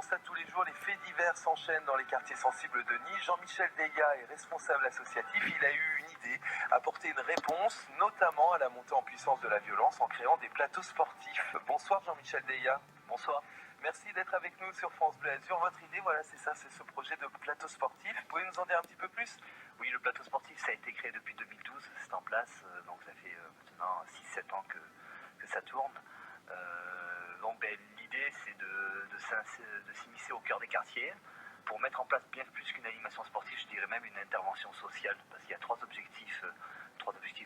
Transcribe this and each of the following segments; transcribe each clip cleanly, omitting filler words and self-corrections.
constate tous les jours, les faits divers s'enchaînent dans les quartiers sensibles de Nice. Jean-Michel Deya est responsable associatif. Il a eu une idée, apporter une réponse, notamment à la montée en puissance de la violence en créant des plateaux sportifs. Bonsoir Jean-Michel Deya. Bonsoir. Merci d'être avec nous sur France Bleu Azur. Votre idée, voilà, c'est ça, c'est ce projet de plateau sportif. Vous pouvez nous en dire un petit peu plus? Oui, le plateau sportif, ça a été créé depuis 2012, c'est en place, donc ça fait maintenant 6-7 ans que ça tourne. L'idée, c'est de s'immiscer au cœur des quartiers pour mettre en place bien plus qu'une animation sportive, je dirais même une intervention sociale, parce qu'il y a trois objectifs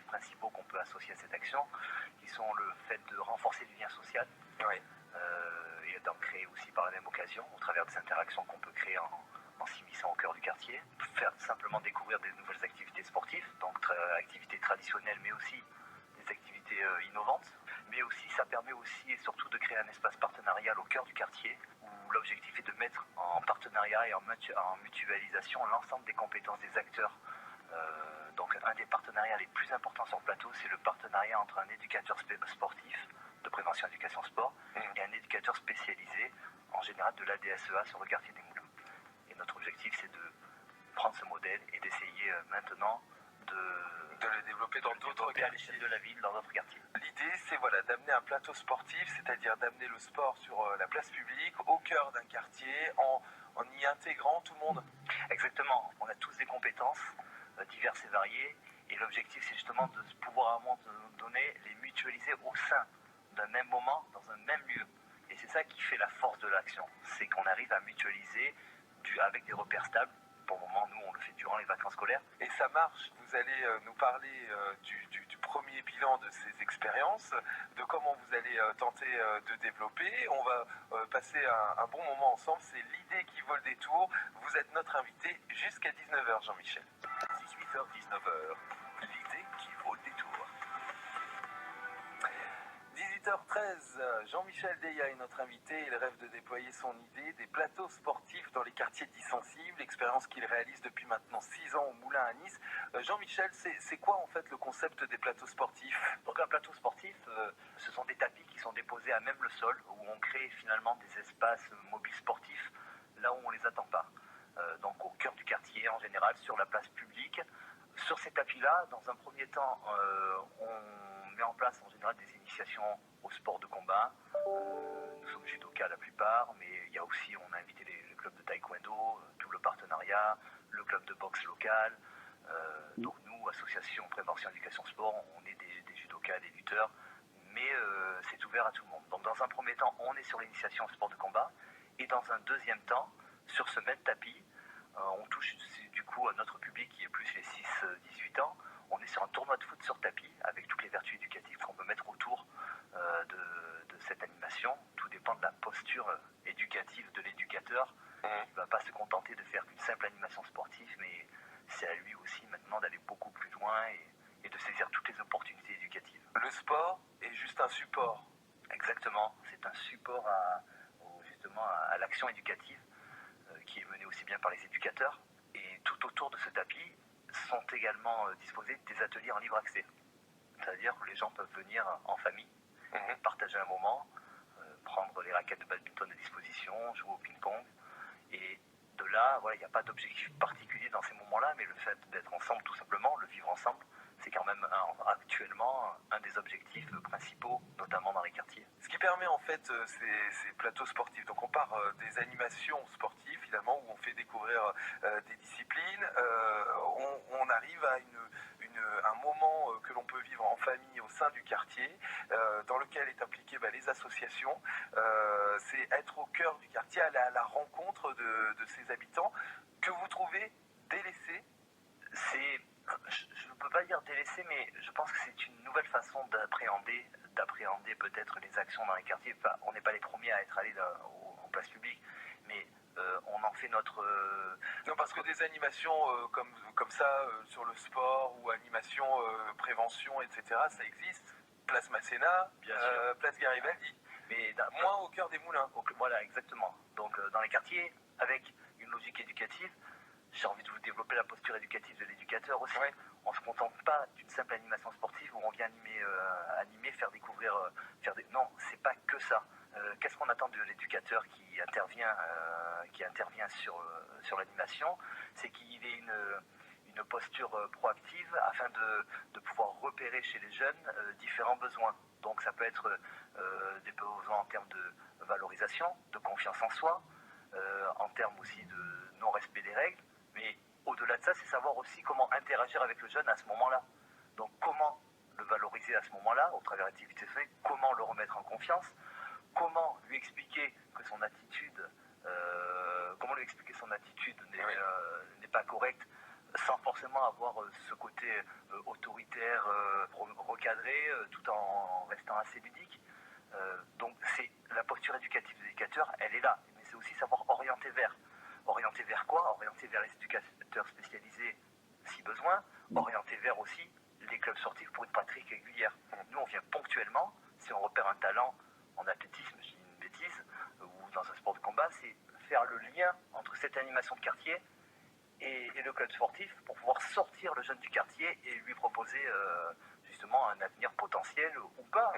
principaux qu'on peut associer à cette action, qui sont le fait de renforcer le lien social, Oui. Et d'en créer aussi par la même occasion, au travers des interactions qu'on peut créer en s'immisçant au cœur du quartier, faire simplement découvrir des nouvelles activités sportives, donc activités traditionnelles, mais aussi des activités innovantes. Mais aussi, ça permet aussi et surtout de créer un espace partenarial au cœur du quartier, où l'objectif est de mettre en partenariat et en mutualisation l'ensemble des compétences des acteurs. Donc un des partenariats les plus importants sur le plateau, c'est le partenariat entre un éducateur sportif de prévention éducation sport et un éducateur spécialisé, en général de l'ADSEA sur le quartier des Moulins. Et notre objectif, c'est de prendre ce modèle et d'essayer maintenant de le développer dans d'autres quartiers, à l'échelle de la ville, dans d'autres quartiers. L'idée, c'est voilà, d'amener un plateau sportif, c'est-à-dire d'amener le sport sur la place publique, au cœur d'un quartier, en y intégrant tout le monde. Exactement. On a tous des compétences diverses et variées, et l'objectif, c'est justement de pouvoir à un moment donné les mutualiser au sein d'un même moment, dans un même lieu. Et c'est ça qui fait la force de l'action. C'est qu'on arrive à mutualiser avec des repères stables. Pour le moment, nous, on le fait durant les vacances scolaires. Et ça marche. Vous allez nous parler du premier bilan de ces expériences, de comment vous allez tenter de développer. On va passer un bon moment ensemble. C'est l'idée qui vaut le détour. Vous êtes notre invité jusqu'à 19h, Jean-Michel. 18h, 19h. L'idée qui vaut le détour. 18h13, Jean-Michel Deya est notre invité. Il rêve de déployer son idée des plateaux sportifs dans les quartiers dits sensibles, expérience qu'il réalise depuis maintenant 6 ans au Moulin à Nice. Jean-Michel, c'est quoi en fait le concept des plateaux sportifs? Donc un plateau sportif, ce sont des tapis qui sont déposés à même le sol, où on crée finalement des espaces mobiles sportifs là où on ne les attend pas. Donc au cœur du quartier en général, sur la place publique. Sur ces tapis-là, dans un premier temps, on met en place en général des initiations au sport de combat. Nous sommes judokas la plupart, mais il y a aussi, on a invité le club de taekwondo, tout le partenariat, le club de boxe local. Donc nous, association prévention éducation sport, on est des judokas, des lutteurs, mais c'est ouvert à tout le monde. Donc dans un premier temps, on est sur l'initiation au sport de combat, et dans un deuxième temps, sur ce même tapis, on touche du coup à notre public qui est plus les 6-18 ans. On est sur un tournoi de foot sur tapis avec toutes les vertus éducatives qu'on peut mettre autour de cette animation. Tout dépend de la posture éducative de l'éducateur. Il ne va pas se contenter de faire qu'une simple animation sportive, mais c'est à lui aussi maintenant d'aller beaucoup plus loin et de saisir toutes les opportunités éducatives. Le sport est juste un support. Exactement, c'est un support justement à l'action éducative qui est menée aussi bien par les éducateurs. Et tout autour de ce tapis sont également disposés des ateliers en libre accès. C'est-à-dire que les gens peuvent venir en famille, partager un moment, prendre les raquettes de badminton à disposition, jouer au ping-pong. Et de là, voilà, il n'y a pas d'objectif particulier dans ces moments-là, mais le fait d'être ensemble, tout simplement, le vivre ensemble, c'est quand même actuellement un des objectifs principaux, notamment dans les quartiers. Ce qui permet en fait ces plateaux sportifs, donc on part des animations sportives finalement où on fait découvrir des disciplines, on arrive à un moment que l'on peut vivre en famille au sein du quartier, dans lequel est impliqué les associations, c'est être au cœur du quartier, aller à la rencontre de ses habitants que vous trouvez délaissés. Je ne peux pas dire délaissé, mais je pense que c'est une nouvelle façon d'appréhender peut-être les actions dans les quartiers. Enfin, on n'est pas les premiers à être allés en place publique, mais on en fait notre... Non, parce que des animations comme ça sur le sport ou animations prévention, etc., ça existe. Place Masséna, place Garibaldi, mais moins au cœur des moulins. Voilà, exactement. Donc dans les quartiers, avec une logique éducative, j'ai envie de vous développer la posture éducative de l'éducateur aussi. Ouais. On ne se contente pas d'une simple animation sportive où on vient animer, faire découvrir... Non, c'est pas que ça. Qu'est-ce qu'on attend de l'éducateur qui intervient sur l'animation? C'est qu'il ait une posture proactive afin de pouvoir repérer chez les jeunes différents besoins. Donc ça peut être des besoins en termes de valorisation, de confiance en soi, en termes aussi de non-respect des règles, mais au-delà de ça, c'est savoir aussi comment interagir avec le jeune à ce moment-là. Donc comment le valoriser à ce moment-là, au travers d'activités faites, comment le remettre en confiance, comment lui expliquer que son attitude, n'est pas correcte, sans forcément avoir ce côté autoritaire, recadré, tout en restant assez ludique. Donc c'est la posture éducative de l'éducateur, elle est là, mais c'est aussi savoir orienter vers. Orienter vers quoi? Orienter vers les éducateurs spécialisés si besoin, orienter vers aussi les clubs sportifs pour une pratique régulière. Nous on vient ponctuellement, si on repère un talent en athlétisme, je dis une bêtise, ou dans un sport de combat, c'est faire le lien entre cette animation de quartier et le club sportif pour pouvoir sortir le jeune du quartier et lui proposer justement un avenir potentiel ou pas,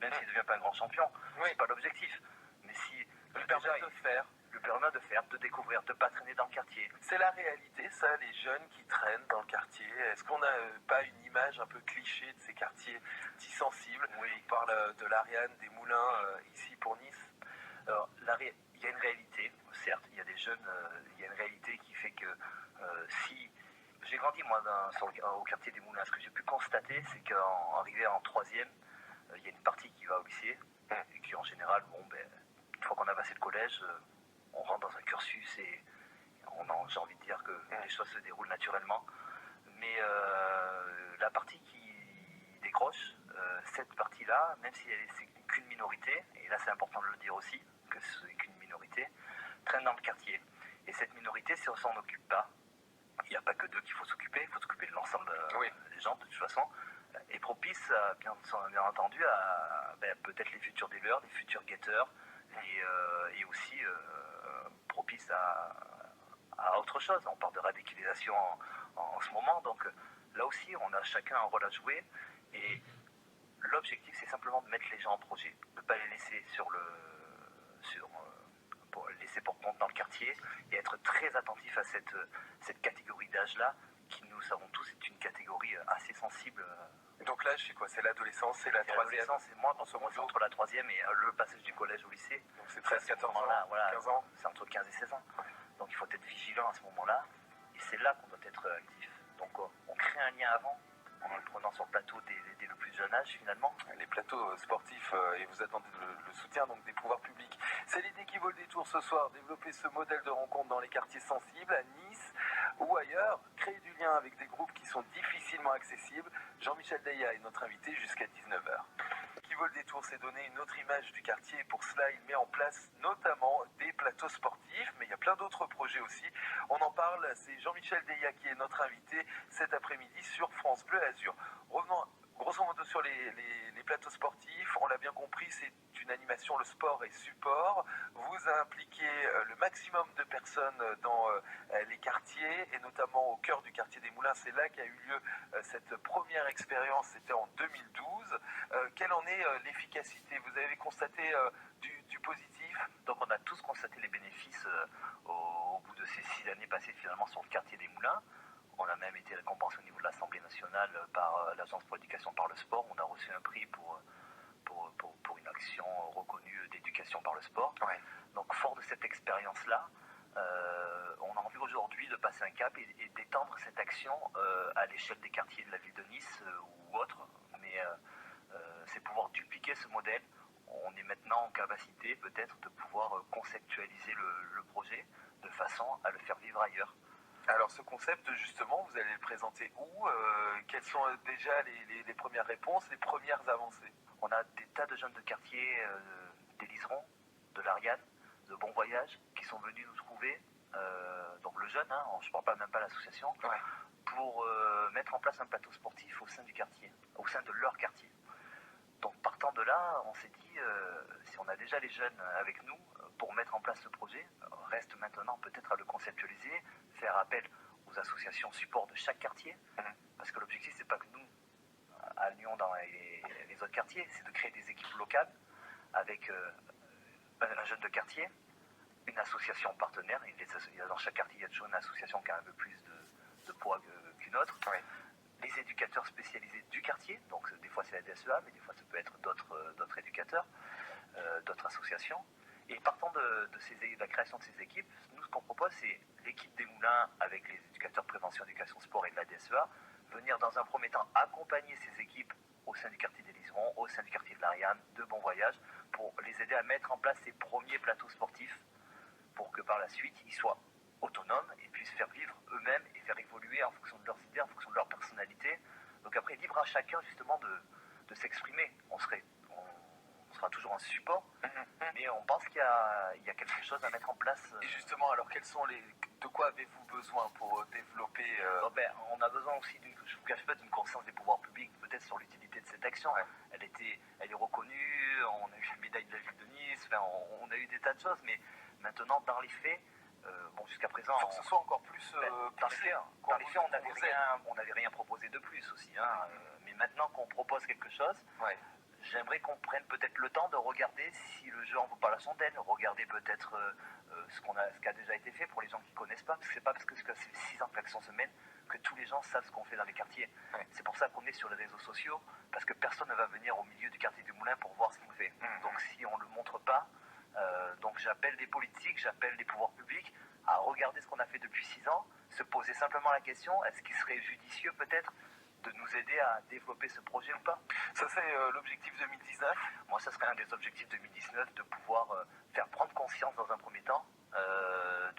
même s'il ne devient pas un grand champion. C'est pas l'objectif. Mais si lui permet de faire. Lui permet de faire, de découvrir, de ne pas traîner dans le quartier. C'est la réalité, ça, les jeunes qui traînent dans le quartier. Est-ce qu'on n'a pas une image un peu cliché de ces quartiers si sensibles? On parle de l'Ariane, des Moulins, ici pour Nice. Alors, il y a une réalité, certes, il y a des jeunes, il y a une réalité qui fait que si... J'ai grandi, moi, au quartier des Moulins. Ce que j'ai pu constater, c'est qu'arrivé en troisième, il y a une partie qui va au lycée, et qui, en général, une fois qu'on a passé le collège, on rentre dans un cursus et j'ai envie de dire que les choses se déroulent naturellement. Mais la partie qui décroche, cette partie-là, même si c'est qu'une minorité, et là c'est important de le dire aussi, que c'est qu'une minorité, traîne dans le quartier. Et cette minorité, si on s'en occupe pas, il n'y a pas que d'eux qu'il faut s'occuper, il faut s'occuper de l'ensemble des gens de toute façon, est propice, bien entendu, à peut-être les futurs dealers, les futurs guetteurs, et aussi propice à autre chose. On parle de radicalisation en ce moment, donc là aussi on a chacun un rôle à jouer, et l'objectif c'est simplement de mettre les gens en projet, de ne pas les laisser pour compte dans le quartier, et être très attentif à cette catégorie d'âge là, qui nous savons tous est une catégorie assez sensible. Donc l'âge c'est quoi? C'est l'adolescence, c'est la troisième? C'est moi, en ce moment c'est entre la troisième et le passage du collège au lycée. Donc c'est 13-14 ans, voilà, 15 ans? C'est entre 15 et 16 ans. Donc il faut être vigilant à ce moment-là, et c'est là qu'on doit être actif. Donc on crée un lien avant, en le prenant sur le plateau dès le plus jeune âge finalement. Les plateaux sportifs, et vous attendez le soutien donc des pouvoirs publics. C'est l'idée qui vaut le détour ce soir, développer ce modèle de rencontre dans les quartiers sensibles, à Nice ou ailleurs, créer du lien avec des groupes qui sont difficilement accessibles. Jean-Michel Deya est notre invité jusqu'à 19h. Qui vaut le détour, c'est donner une autre image du quartier, et pour cela il met en place notamment des plateaux sportifs, mais il y a plein d'autres projets aussi. On en parle, c'est Jean-Michel Deya qui est notre invité cet après-midi sur France Bleu Azur. Revenons grosso modo sur les plateaux sportifs, on l'a bien compris, c'est une animation, le sport est support. Vous impliquez le maximum de personnes dans les quartiers, et notamment au cœur du quartier des Moulins. C'est là qu'a eu lieu cette première expérience, c'était en 2012. Quelle en est l'efficacité? Vous avez constaté du positif? Donc on a tous constaté les bénéfices au bout de ces 6 années passées finalement sur le quartier des Moulins. On a même été récompensé au niveau de l'Assemblée nationale par l'Agence pour l'éducation par le sport. On a reçu un prix pour une action reconnue d'éducation par le sport. Ouais. Donc fort de cette expérience-là, on a envie aujourd'hui de passer un cap et d'étendre cette action à l'échelle des quartiers de la ville de Nice ou autres. Mais c'est pouvoir dupliquer ce modèle. On est maintenant en capacité peut-être de pouvoir conceptualiser le projet de façon à le faire vivre ailleurs. Alors ce concept, justement, vous allez le présenter où? Quelles sont déjà les premières réponses, les premières avancées? On a des tas de jeunes de quartier, des Liserons, de l'Ariane, de Bon Voyage, qui sont venus nous trouver, donc le jeune, je ne parle même pas l'association, pour mettre en place un plateau sportif au sein du quartier, au sein de leur quartier. Donc partant de là, on s'est dit, si on a déjà les jeunes avec nous pour mettre en place ce projet, reste maintenant peut-être à le conceptualiser, faire appel aux associations support de chaque quartier, parce que l'objectif c'est pas que nous allions dans les autres quartiers, c'est de créer des équipes locales avec un jeune de quartier, une association partenaire. Dans chaque quartier, il y a toujours une association qui a un peu plus de poids qu'une autre. Oui. Les éducateurs spécialisés du quartier, donc des fois c'est la DSEA, mais des fois ça peut être d'autres éducateurs, d'autres associations. Et partant de la création de ces équipes, nous ce qu'on propose c'est l'équipe des Moulins avec les éducateurs prévention, éducation, sport et de la DSEA, venir dans un premier temps accompagner ces équipes au sein du quartier des Liserons, au sein du quartier de l'Ariane, de Bon Voyage, pour les aider à mettre en place ces premiers plateaux sportifs pour que par la suite ils soient autonomes et puissent faire vivre eux-mêmes et faire évoluer en fonction de leurs idées, en fonction de leur personnalité. Donc après, libre à chacun justement de s'exprimer. On sera toujours un support, mais on pense qu'il y a quelque chose à mettre en place. Et justement, alors de quoi avez-vous besoin pour développer on a besoin aussi, je vous cache pas, d'une conscience des pouvoirs publics, peut-être sur l'utilité de cette action. Ouais. Elle est reconnue, on a eu la médaille de la ville de Nice, on a eu des tas de choses, mais maintenant, dans les faits, jusqu'à présent... Il faut que ce soit encore plus dans les faits, on n'avait rien proposé de plus aussi. Mais maintenant qu'on propose quelque chose, ouais. J'aimerais qu'on prenne peut-être le temps de regarder si le jeu en vaut pas la chandelle, regarder peut-être ce qui a déjà été fait pour les gens qui ne connaissent pas, parce que c'est pas parce que ça fait 6 ans que l'action se mène que tous les gens savent ce qu'on fait dans les quartiers. Ouais. C'est pour ça qu'on est sur les réseaux sociaux, parce que personne ne va venir au milieu du quartier du Moulin pour voir ce qu'on fait. Donc si on ne le montre pas, donc j'appelle les politiques, j'appelle les pouvoirs publics à regarder ce qu'on a fait depuis 6 ans, se poser simplement la question, est-ce qu'il serait judicieux peut-être de nous aider à développer ce projet ou pas. Ça c'est l'objectif 2019. Moi, ça serait un des objectifs 2019, de pouvoir faire prendre conscience dans un premier temps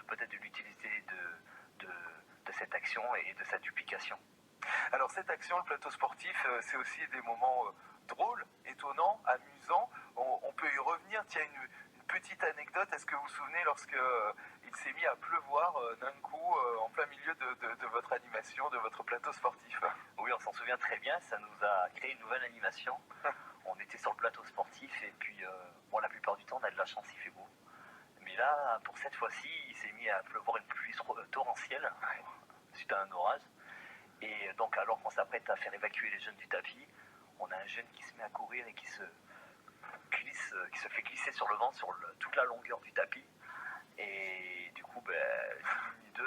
peut-être de l'utilité de cette action et de sa duplication. Alors cette action, le plateau sportif, c'est aussi des moments drôles, étonnants, amusants. On peut y revenir. Tiens, une petite anecdote. Est-ce que vous vous souvenez lorsque il s'est mis à pleuvoir d'un coup en plein milieu de votre animation, de votre plateau sportif? Oui, on s'en souvient très bien. Ça nous a créé une nouvelle animation. On était sur le plateau sportif et puis la plupart du temps, on a de la chance, il fait beau. Mais là, pour cette fois-ci, il s'est mis à pleuvoir une pluie torrentielle suite à un orage. Et donc, alors qu'on s'apprête à faire évacuer les jeunes du tapis, on a un jeune qui se met à courir et qui se fait glisser sur le ventre sur toute la longueur du tapis. Et du coup,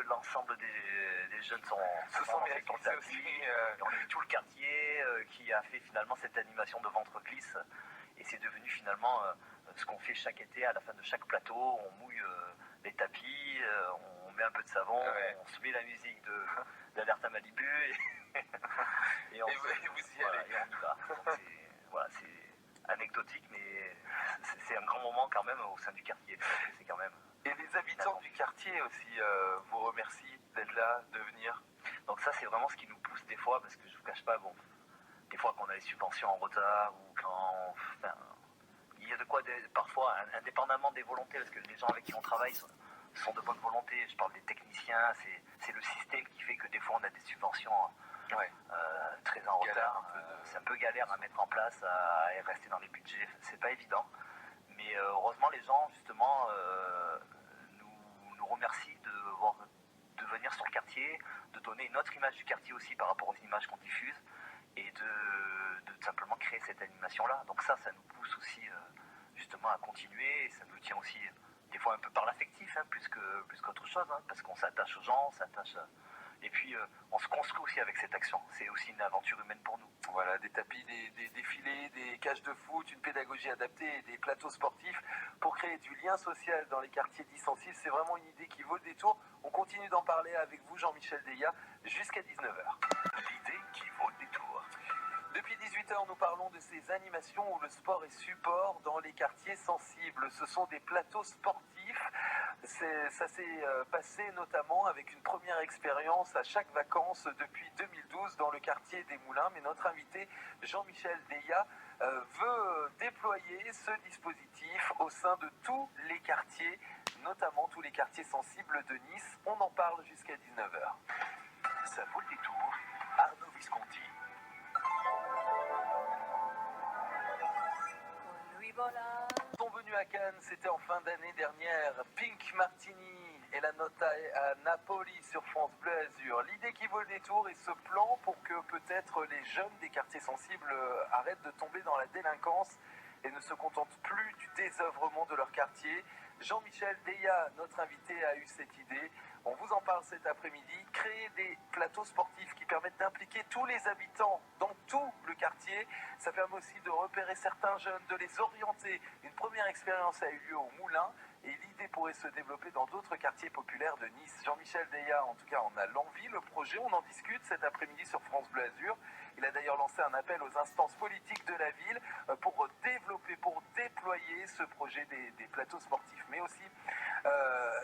l'ensemble des jeunes se sont mis sur le tapis. Et on a eu tout le quartier qui a fait finalement cette animation de ventre glisse. Et c'est devenu finalement ce qu'on fait chaque été à la fin de chaque plateau. On mouille les tapis, on met un peu de savon, on se met la musique d'Alerte à Malibu et on y va. Donc c'est anecdotique, mais c'est un grand moment quand même au sein du quartier. C'est quand même. Et les habitants du quartier aussi vous remercient d'être là, de venir. Donc ça, c'est vraiment ce qui nous pousse des fois, parce que je vous cache pas, des fois qu'on a les subventions en retard ou quand il y a de quoi parfois, indépendamment des volontés, parce que les gens avec qui on travaille sont de bonne volonté. Je parle des techniciens, c'est le système qui fait que des fois on a des subventions très en retard. C'est un peu galère à mettre en place, à rester dans les budgets. C'est pas évident. Mais heureusement, les gens, justement, nous remercient de venir sur le quartier, de donner une autre image du quartier aussi par rapport aux images qu'on diffuse et de simplement créer cette animation-là. Donc ça nous pousse aussi justement à continuer et ça nous tient aussi des fois un peu par l'affectif, plus qu'autre chose, parce qu'on s'attache aux gens, et puis on se construit aussi avec cette action. C'est aussi une aventure humaine pour nous. Voilà, des tapis, des défilés, des cages de foot, une pédagogie adaptée et des plateaux sportifs pour créer du lien social dans les quartiers dits sensibles. C'est vraiment une idée qui vaut le détour. On continue d'en parler avec vous, Jean-Michel Deya, jusqu'à 19h. L'idée qui vaut le détour. Depuis 18h, nous parlons de ces animations où le sport est support dans les quartiers sensibles. Ce sont des plateaux sportifs. Ça s'est passé notamment avec une première expérience à chaque vacances depuis 2012 dans le quartier des Moulins. Mais notre invité, Jean-Michel Deya, veut déployer ce dispositif au sein de tous les quartiers, notamment tous les quartiers sensibles de Nice. On en parle jusqu'à 19h. Ça vaut le détour. Arnaud Visconti. Sont venus à Cannes, c'était en fin d'année dernière. Pink Martini et la nota à Napoli sur France Bleu Azur. L'idée qui vaut le détour est ce plan pour que peut-être les jeunes des quartiers sensibles arrêtent de tomber dans la délinquance et ne se contentent plus du désœuvrement de leur quartier. Jean-Michel Deya, notre invité, a eu cette idée. On vous en parle cet après-midi. Créer des plateaux sportifs qui permettent d'impliquer tous les habitants dans tout le quartier. Ça permet aussi de repérer certains jeunes, de les orienter. Une première expérience a eu lieu au Moulin et l'idée pourrait se développer dans d'autres quartiers populaires de Nice. Jean-Michel Deya, en tout cas, on a l'envie. Le projet, on en discute cet après-midi sur France Bleu Azur. Il a d'ailleurs lancé un appel aux instances politiques de la ville pour développer, pour déployer ce projet des plateaux sportifs, mais aussi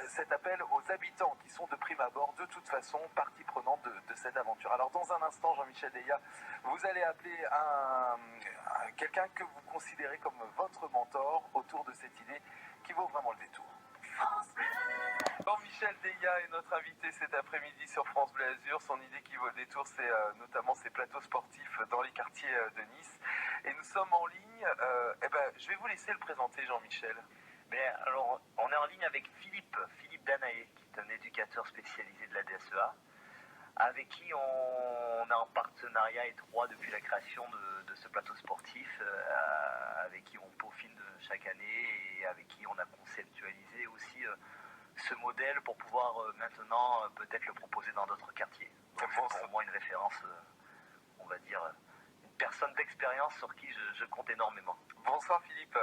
cet appel aux habitants qui sont de prime abord, de toute façon, partie prenante de cette aventure. Alors dans un instant, Jean-Michel Deya, vous allez appeler quelqu'un que vous considérez comme votre mentor autour de cette idée qui vaut vraiment le détour. Jean-Michel Deya est notre invité cet après-midi sur France Bleu Azur. Son idée qui vaut le détour, c'est notamment ces plateaux sportifs dans les quartiers de Nice. Et nous sommes en ligne. Je vais vous laisser le présenter, Jean-Michel. Alors, on est en ligne avec Philippe Danaé, qui est un éducateur spécialisé de la DSEA, avec qui on a un partenariat étroit depuis la création de ce plateau sportif, avec qui on peaufine chaque année et avec qui on a conceptualisé aussi ce modèle pour pouvoir maintenant peut-être le proposer dans d'autres quartiers. Donc c'est pour moi une référence, on va dire, une personne d'expérience sur qui je compte énormément. Bonsoir Philippe.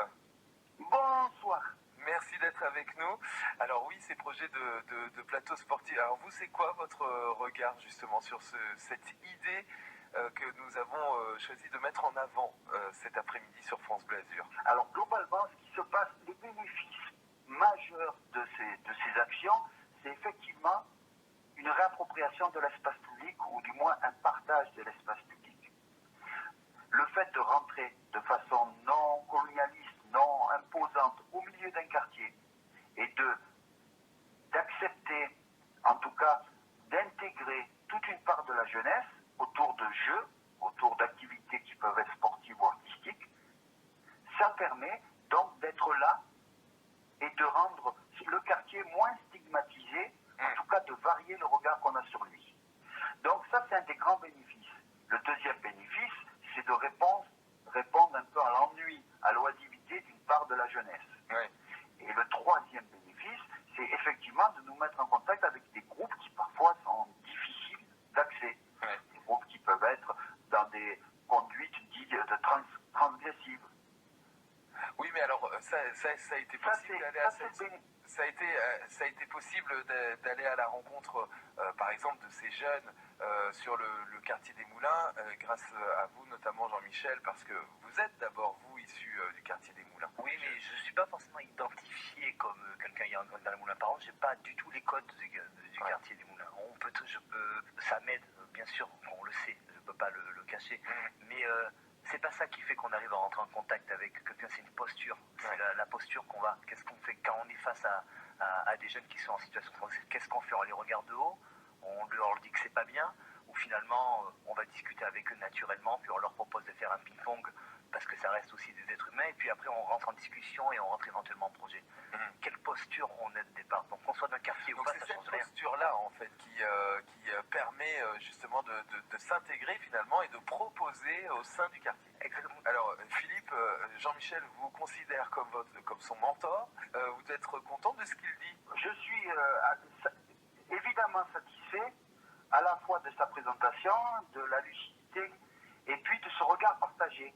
Bonsoir. Merci d'être avec nous. Alors oui, ces projets de plateau sportif. Alors vous, c'est quoi votre regard justement sur cette idée que nous avons choisi de mettre en avant cet après-midi sur France Bleu Azur? Alors globalement, ce qui se passe, les bénéfices majeurs de ces actions, c'est effectivement une réappropriation de l'espace public ou du moins un partage de l'espace public. Le fait de rentrer de façon non colonialiste, non imposante au milieu d'un quartier et d'accepter, en tout cas d'intégrer toute une part de la jeunesse autour de jeux, autour d'activités qui peuvent être sportives ou artistiques, ça permet donc d'être là et de rendre le quartier moins stigmatisé, en tout cas de varier le regard qu'on a sur lui. Donc ça, c'est un des grands bénéfices. Le deuxième bénéfice, c'est de répondre un peu à l'ennui, à l'oisivité d'une part de la jeunesse. Oui. Et le troisième bénéfice, c'est effectivement de nous mettre en contact avec des groupes qui parfois sont difficiles d'accès. Oui. Des groupes qui peuvent être dans des conduites dites de transgressives. Oui, mais alors ça a été possible d'aller à ça a été possible d'aller à la rencontre, par exemple, de ces jeunes sur le quartier des Moulins, grâce à vous, notamment Jean-Michel, parce que vous êtes d'abord, vous, issu du quartier des Moulins. Oui, mais je ne suis pas forcément identifié comme quelqu'un qui est dans les Moulins. Par contre, je n'ai pas du tout les codes du quartier des Moulins. Ça m'aide, bien sûr, on le sait, je ne peux pas le cacher, mais c'est pas ça qui fait qu'on arrive à rentrer en contact avec quelqu'un, c'est une posture. C'est la posture qu'on va. Qu'est-ce qu'on fait quand on est face à des jeunes qui sont en situation de... Qu'est-ce qu'on fait? On les regarde de haut, on leur dit que c'est pas bien, ou finalement on va discuter avec eux naturellement, puis on leur propose de faire un ping-pong parce que ça reste aussi des êtres humains, et puis après on rentre en discussion et on rentre éventuellement en projet. Quelle posture on est de départ? Donc qu'on soit d'un quartier ou pas, ça change rien. C'est cette posture-là, en fait, qui permet justement de s'intégrer finalement et de proposer au sein du quartier. Exactement. Alors, Philippe, Jean-Michel vous considère comme son mentor. Vous devez être content de ce qu'il dit? Je suis évidemment satisfait à la fois de sa présentation, de la lucidité et puis de ce regard partagé.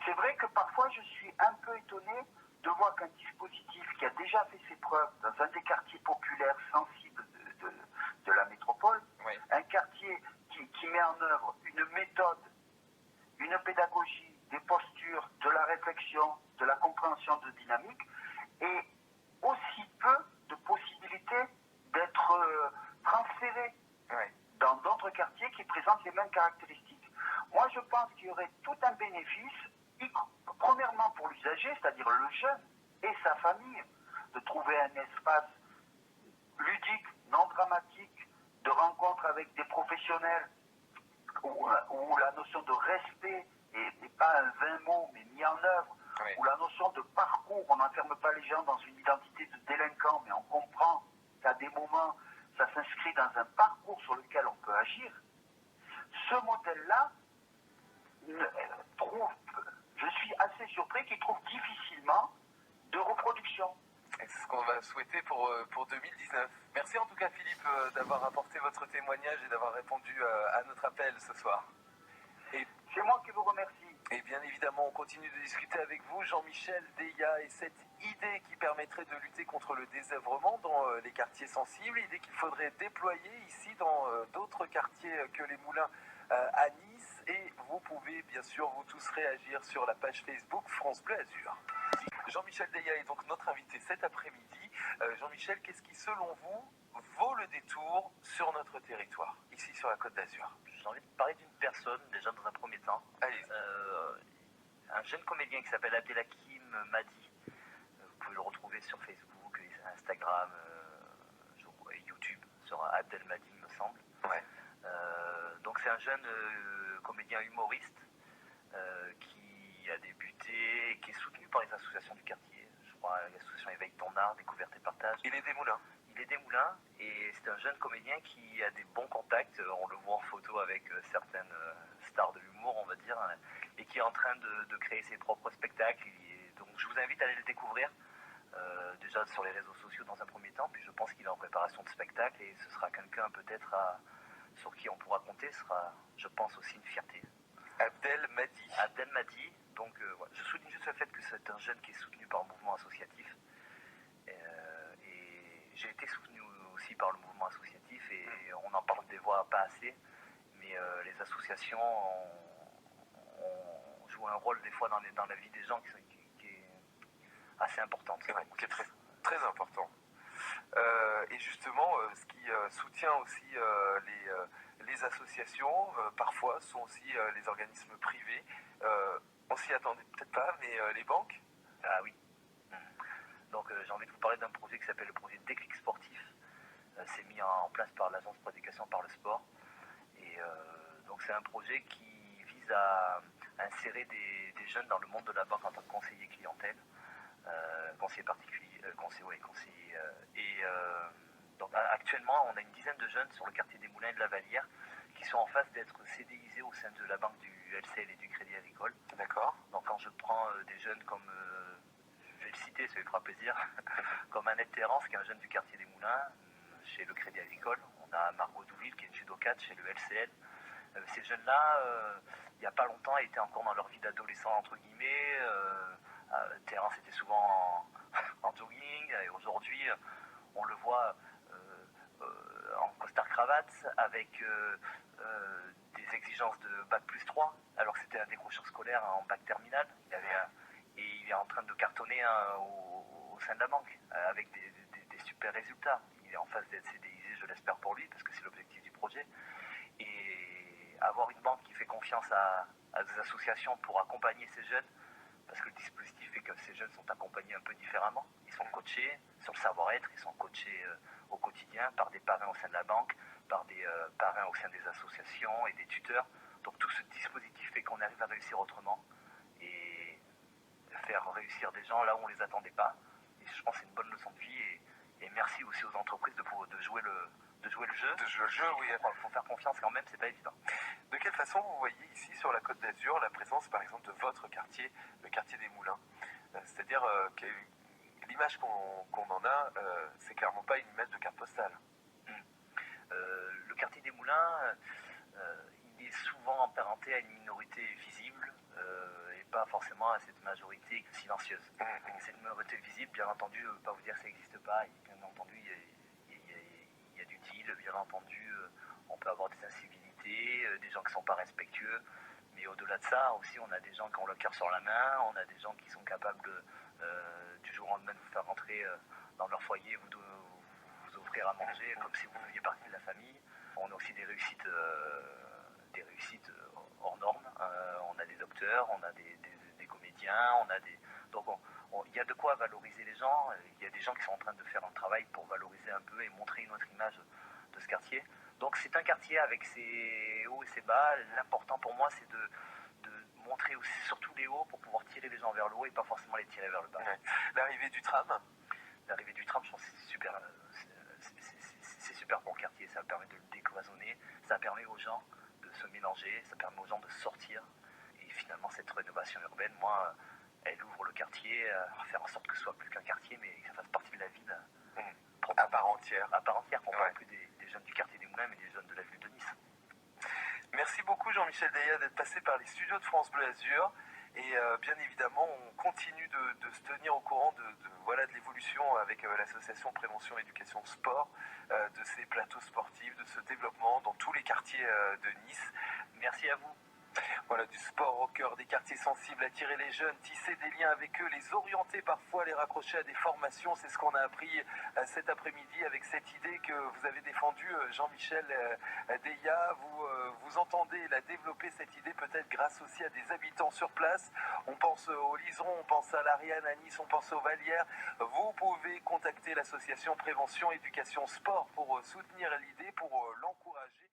C'est vrai que parfois je suis un peu étonné de voir qu'un dispositif qui a déjà fait ses preuves dans un des quartiers populaires sensibles de la métropole, oui. Un quartier qui met en œuvre une méthode, une pédagogie, des postures, de la réflexion, de la compréhension de dynamique, et aussi peu de possibilités d'être transféré dans d'autres quartiers qui présentent les mêmes caractéristiques. Moi, je pense qu'il y aurait tout un bénéfice, premièrement pour l'usager, c'est-à-dire le jeune et sa famille, de trouver un espace ludique, non dramatique, de rencontre avec des professionnels où la notion de respect n'est pas un vain mot, mais mis en œuvre, où la notion de parcours, on n'enferme pas les gens dans une identité de délinquant, mais on comprend qu'à des moments, ça s'inscrit dans un parcours sur lequel on peut agir. Ce modèle-là, je suis assez assez surpris qu'ils trouvent difficilement de reproduction. Et c'est ce qu'on va souhaiter pour 2019. Merci en tout cas Philippe d'avoir apporté votre témoignage et d'avoir répondu à notre appel ce soir. C'est moi qui vous remercie. Et bien évidemment, on continue de discuter avec vous, Jean-Michel Deya, et cette idée qui permettrait de lutter contre le désœuvrement dans les quartiers sensibles, idée qu'il faudrait déployer ici dans d'autres quartiers que les Moulins à Nice. Et vous pouvez bien sûr vous tous réagir sur la page Facebook France Bleu Azur. Jean-Michel Deya est donc notre invité cet après-midi. Jean-Michel, qu'est-ce qui selon vous vaut le détour sur notre territoire, ici sur la Côte d'Azur? J'ai envie de parler d'une personne, déjà dans un premier temps. Allez. Un jeune comédien qui s'appelle Abdelhakim Madi. Vous pouvez le retrouver sur Facebook, Instagram, YouTube, sur Abdel Madi, il me semble. Ouais. Donc c'est un jeune comédien humoriste qui a débuté, qui est soutenu par les associations du quartier. Je crois l'association Éveille ton art, Découverte et Partage. Il est des Moulins. Il est des Moulins et c'est un jeune comédien qui a des bons contacts. On le voit en photo avec certaines stars de l'humour, on va dire, et qui est en train de créer ses propres spectacles. Donc je vous invite à aller le découvrir, déjà sur les réseaux sociaux dans un premier temps, puis je pense qu'il est en préparation de spectacle et ce sera quelqu'un peut-être sur qui on pourra compter, ce sera, je pense, aussi une fierté. Abdel Madi. Abdel Madi, donc voilà. Je souligne juste le fait que c'est un jeune qui est soutenu par un mouvement associatif. J'ai été soutenu aussi par le mouvement associatif et on en parle des voix pas assez, mais les associations jouent un rôle des fois dans la vie des gens qui est assez importante. Ouais, qui est très, très important. Et justement, ce qui soutient aussi les associations, parfois, sont aussi les organismes privés. On s'y attendait peut-être pas, mais les banques. Ah oui. Donc j'ai envie de vous parler d'un projet qui s'appelle le projet Déclic Sportif. C'est mis en place par l'Agence pour l'éducation par le sport. Et donc c'est un projet qui vise à insérer des jeunes dans le monde de la banque en tant que conseiller clientèle, conseiller particulier, conseiller. Donc actuellement on a une dizaine de jeunes sur le quartier des Moulins et de la Vallière qui sont en phase d'être CDIsés au sein de la banque du LCL et du Crédit Agricole. D'accord. Donc quand je prends des jeunes comme je vais le citer, ça lui fera plaisir, comme Annette Terrence, qui est un jeune du quartier des Moulins, chez le Crédit Agricole. On a Margot Douville, qui est une judokate chez le LCL. Ces jeunes-là, il n'y a pas longtemps, étaient encore dans leur vie d'adolescent, entre guillemets. Terrence était souvent en jogging, et aujourd'hui, on le voit en costard-cravate, avec des exigences de Bac plus 3, alors que c'était un décrocheur scolaire en Bac terminal. Et il est en train de cartonner au sein de la banque avec des super résultats. Il est en phase d'être CDIsé, je l'espère pour lui, parce que c'est l'objectif du projet. Et avoir une banque qui fait confiance à des associations pour accompagner ces jeunes, parce que le dispositif fait que ces jeunes sont accompagnés un peu différemment. Ils sont coachés sur le savoir-être, ils sont coachés au quotidien par des parrains au sein de la banque, par des parrains au sein des associations et des tuteurs. Donc tout ce dispositif fait qu'on arrive à réussir autrement et faire réussir des gens là où on ne les attendait pas. Et je pense que c'est une bonne leçon de vie et merci aussi aux entreprises de jouer le jeu. De jouer le jeu, oui. Il faut faire confiance quand même, c'est pas évident. De quelle façon vous voyez ici sur la Côte d'Azur la présence par exemple de votre quartier, le quartier des Moulins? C'est-à-dire que l'image qu'on en a, c'est clairement pas une image de carte postale. Le quartier des Moulins, il est souvent emparenté à une minorité visible et pas forcément à cette majorité silencieuse. Cette minorité visible, bien entendu, ne veut pas vous dire que ça n'existe pas. Bien entendu, il y a du deal, bien entendu, on peut avoir des incivilités, des gens qui ne sont pas respectueux. Mais au-delà de ça, aussi, on a des gens qui ont le cœur sur la main, on a des gens qui sont capables du jour au lendemain de vous faire rentrer dans leur foyer, vous offrir à manger comme si vous faisiez partie de la famille. On a aussi des réussites hors normes. On a des docteurs, on a des comédiens, on a des... Donc il y a de quoi valoriser les gens. Il y a des gens qui sont en train de faire un travail pour valoriser un peu et montrer une autre image de ce quartier. Donc c'est un quartier avec ses hauts et ses bas. L'important pour moi, c'est de montrer aussi surtout les hauts pour pouvoir tirer les gens vers le haut et pas forcément les tirer vers le bas. Ouais. L'arrivée du tram, je pense que c'est super. C'est super pour le quartier. Ça permet de le décloisonner. Ça permet aux gens de se mélanger. Ça permet aux gens de sortir. Et finalement, cette rénovation urbaine, moi, elle ouvre le quartier, faire en sorte que ce soit plus qu'un quartier, mais que ça fasse partie de la ville. À part entière. À part entière, qu'on ne Ouais. parle plus des jeunes du quartier des Moulins, mais des jeunes de la ville de Nice. Merci beaucoup Jean-Michel Deya d'être passé par les studios de France Bleu Azur. Et bien évidemment, on continue de se tenir au courant de l'évolution avec l'association Prévention Éducation Sport, de ces plateaux sportifs, de ce développement dans tous les quartiers de Nice. Merci à vous. Voilà, du sport au cœur des quartiers sensibles, attirer les jeunes, tisser des liens avec eux, les orienter parfois, les raccrocher à des formations. C'est ce qu'on a appris cet après-midi avec cette idée que vous avez défendue, Jean-Michel Deya. Vous entendez la développer, cette idée, peut-être grâce aussi à des habitants sur place. On pense au Liseron, on pense à l'Ariane à Nice, on pense aux Vallières. Vous pouvez contacter l'association Prévention Éducation Sport pour soutenir l'idée, pour l'encourager.